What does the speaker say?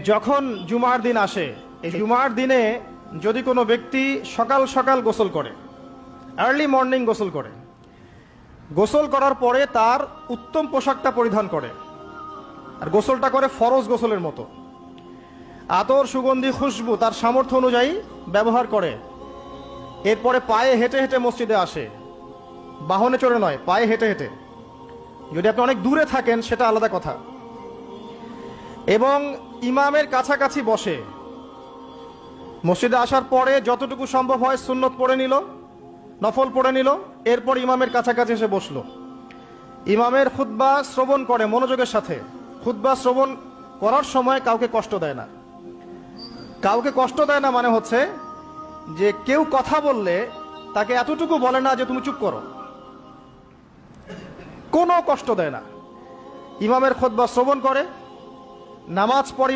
যখন জুমার দিন আসে, এই জুমার দিনে যদি কোনো ব্যক্তি সকাল সকাল গোসল করে, আর্লি মর্নিং গোসল করে, গোসল করার পরে তার উত্তম পোশাকটা পরিধান করে আর গোসলটা করে ফরজ গোসলের মতো, আতর সুগন্ধি খুশবু তার সামর্থ্য অনুযায়ী ব্যবহার করে, এরপরে পায়ে হেঁটে হেঁটে মসজিদে আসে, বাহনে চড়ে নয়, পায়ে হেঁটে হেঁটে। যদি আপনি অনেক দূরে থাকেন সেটা আলাদা কথা। এবং ইমামের কাছাকাছি বসে, মসজিদে আসার পরে যতটুকু সম্ভব হয় সুন্নত পড়ে নিল, নফল পড়ে নিল, এরপর ইমামের কাছাকাছি এসে বসলো, ইমামের খুতবা শ্রবণ করে মনোযোগের সাথে। খুতবা শ্রবণ করার সময় কাউকে কষ্ট দেয় না। কাউকে কষ্ট দেয় না মানে হচ্ছে যে কেউ কথা বললে তাকে এতটুকু বলে না যে তুমি চুপ করো, কোনো কষ্ট দেয় না। ইমামের খুতবা শ্রবণ করে, নামাজ পড়ে